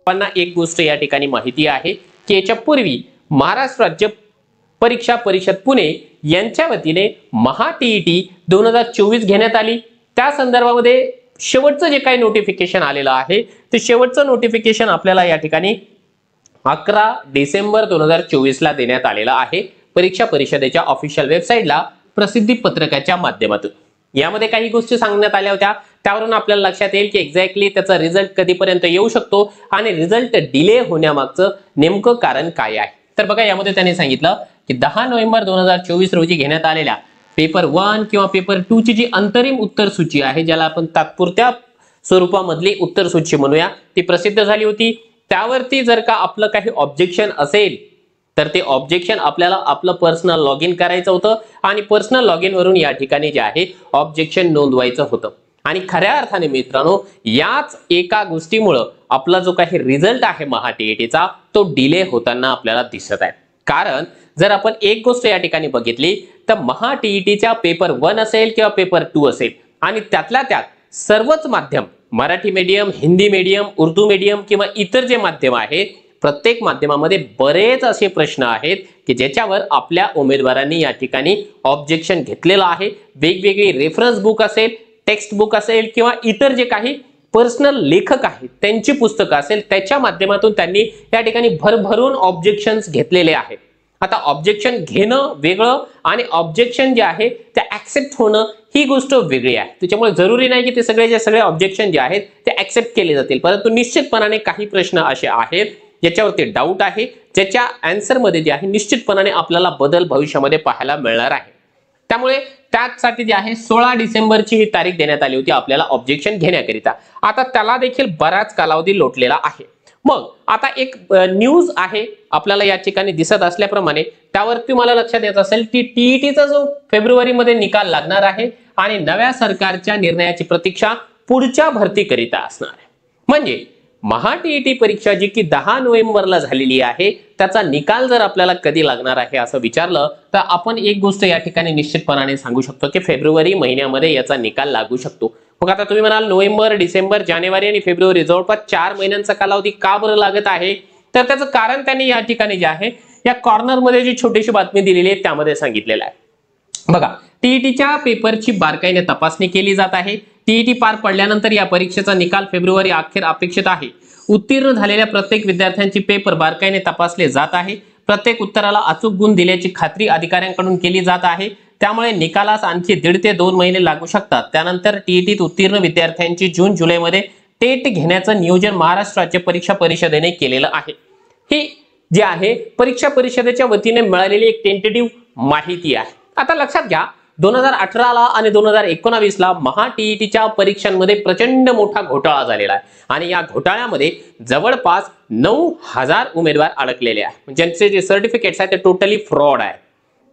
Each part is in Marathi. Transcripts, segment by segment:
सर्वांना एक गोष्ट या ठिकाणी माहिती आहे की याच्या पूर्वी महाराष्ट्र राज्य परीक्षा परिषद पुणे यांच्या वतीने महा टीईटी 2024 घेण्यात आली। त्या संदर्भामध्ये शेवटचं जे काही नोटिफिकेशन आलेलं आहे ते शेवटचं नोटिफिकेशन आपल्याला या ठिकाणी 11 डिसेंबर 2024 ला देण्यात आलेलं आहे परीक्षा परिषदेच्या ऑफिशियल वेबसाईटला प्रसिद्धी पत्रकाच्या माध्यमातून। यामध्ये काही गोष्टी सांगण्यात आल्या होत्या, त्यावरून आपल्याला लक्षात येईल की एक्झॅक्टली त्याचा रिझल्ट कधीपर्यंत येऊ शकतो आणि रिझल्ट डिले होण्यामागचं नेमकं कारण काय आहे। तर बघा, यामध्ये त्यांनी सांगितलं की 10 नोव्हेंबर 2024 रोजी घेण्यात आलेल्या पेपर 1 किंवा पेपर 2 ची जी अंतरिम उत्तर सूची आहे, ज्याला आपण तात्पुरत्या स्वरूपामधली उत्तर सूची म्हणूया, ती प्रसिद्ध झाली होती। त्यावरती जर का आपलं काही ऑब्जेक्शन असेल तर ते ऑब्जेक्शन आपल्याला आपलं पर्सनल लॉग इन करायचं होतं आणि पर्सनल लॉग इन वरून या ठिकाणी जे आहे ऑब्जेक्शन नोंदवायचं होतं। आणि खऱ्या अर्थाने मित्रांनो, याच एका गोष्टीमुळे आपला जो काही रिझल्ट आहे महा टीईटीचा तो डिले होताना आपल्याला दिसत आहे। कारण जर आपण एक गोष्ट या ठिकाणी बघितली तर महा टीईटीच्या पेपर 1 असेल किंवा पेपर 2 असेल आणि त्यातल्या त्यात सर्वच माध्यम, Marathi medium, Hindi medium, Urdu medium किंवा इतर जे माध्यम आहे, प्रत्येक माध्यमामध्ये बरेच असे प्रश्न आहेत की ज्याच्यावर आपल्या उमेदवारांनी या ठिकाणी ऑब्जेक्शन घेतलेलं आहे। वेगवेगळी रेफरन्स बुक असेल, टेक्स्ट बुक असेल किंवा इतर जे काही पर्सनल लेखक आहेत त्यांची पुस्तकं असेल, त्याच्या माध्यमातून त्यांनी या ठिकाणी भरभरून ऑब्जेक्शन्स घेतलेले आहेत। आता ऑब्जेक्शन घेणं वेगळं आणि ऑब्जेक्शन जे आहे ते ऍक्सेप्ट होणं ही गोष्ट वेगळी आहे। त्याच्यामुळे जरुरी नाही की ते सगळे ऑब्जेक्शन जे आहेत ते ऍक्सेप्ट केले जातील, परंतु निश्चितपणाने काही प्रश्न असे आहेत ज्याच्यावरती डाऊट आहे, ज्याच्या आन्सर मध्ये जे आहे निश्चितपणाने आपल्याला बदल भविष्यामध्ये पाहायला मिळणार आहे। त्यामुळे त्यासाठी जे आहे 16 डिसेंबरची ही तारीख देण्यात आली होती आपल्याला ऑब्जेक्शन घेण्याकरिता। आता त्याला देखील बराच कालावधी लोटलेला आहे। मग आता एक न्यूज आहे आपल्याला या ठिकाणी दिसत असल्याप्रमाणे, त्यावरती मला लक्षात येत असेल की टीईटीचा जो फेब्रुवारी मध्ये निकाल लागणार आहे आणि नव्या सरकारच्या निर्णयाची प्रतीक्षा पुढच्या भरतीकरिता असणार आहे। म्हणजे महा टीईटी परीक्षा जी की 10 नोव्हेंबरला झालेली आहे, त्याचा निकाल जर आपल्याला कधी लागणार आहे असं विचारलं तर आपण एक गोष्ट या ठिकाणी निश्चितपणाने सांगू शकतो की फेब्रुवारी महिन्यामध्ये याचा निकाल लागू शकतो। मग आता तुम्ही म्हणाल नोव्हेंबर, डिसेंबर, जानेवारी आणि फेब्रुवारी जवळपास 4 महिन्यांचा कालावधी का बरं लागत आहे? तर त्याचं कारण त्यांनी या ठिकाणी जे आहे या कॉर्नर मध्ये जी छोटीशी बातमी दिलेली आहे त्यामध्ये सांगितलेलं आहे। बघा, टीईटीच्या पेपरची बारकाईने तपासणी केली जात आहे। टीईटी पार पडल्यानंतर या परीक्षेचा निकाल फेब्रुवारी अखेर अपेक्षित आहे। उत्तीर्ण झालेल्या प्रत्येक विद्यार्थ्यांची पेपर बारकाईने तपासले जात आहे। प्रत्येक उत्तराला अचूक गुण दिल्याची खात्री अधिकाऱ्यांकडून केली जात आहे। त्यामुळे निकालास आणखी 1.5 ते 2 महिने लागू शकतात। त्यानंतर टीईटीत उत्तीर्ण विद्यार्थ्यांची जून जुलैमध्ये टेट घेण्याचं नियोजन महाराष्ट्र राज्य परीक्षा परिषदेने केलेलं आहे। ही जी आहे परीक्षा परिषदेच्या वतीने मिळालेली एक टेंटेटिव्ह माहिती आहे। आता लक्षात घ्या, 2018 ला आणि 2019 ला महा टीईटीच्या परीक्षांमध्ये प्रचंड मोठा घोटाळा झालेला आहे आणि या घोटाळ्यामध्ये जवळपास 9000 उमेदवार अडकलेले आहेत, ज्यांचे जे सर्टिफिकेट्स आहेत ते टोटली फ्रॉड आहे।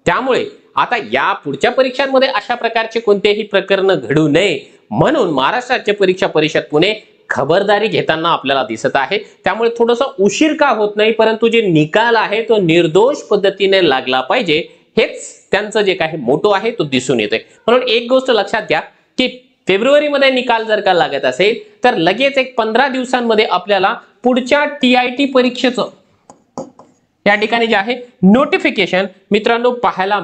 त्यामुळे आता या पुढच्या परीक्षांमध्ये अशा प्रकारचे कोणतेही प्रकरण घडू नये म्हणून महाराष्ट्र राज्य परीक्षा परिषद पुणे खबरदारी घेताना आपल्याला दिसत आहे। त्यामुळे थोडंसं उशीर का होत नाही, परंतु जे निकाल आहे तो निर्दोष पद्धतीने लागला पाहिजे, हेच त्यांचं जे काही मोटो आहे तो दिसून येतोय। म्हणून एक गोष्ट लक्षात घ्या की फेब्रुवारी मध्ये निकाल जर का लागत असेल तर लगेच एक 15 दिवसांमध्ये आपल्याला पुढच्या टीआयटी परीक्षेचं या ठिकाणी जे आहे नोटिफिकेशन मित्रांनो पाहायला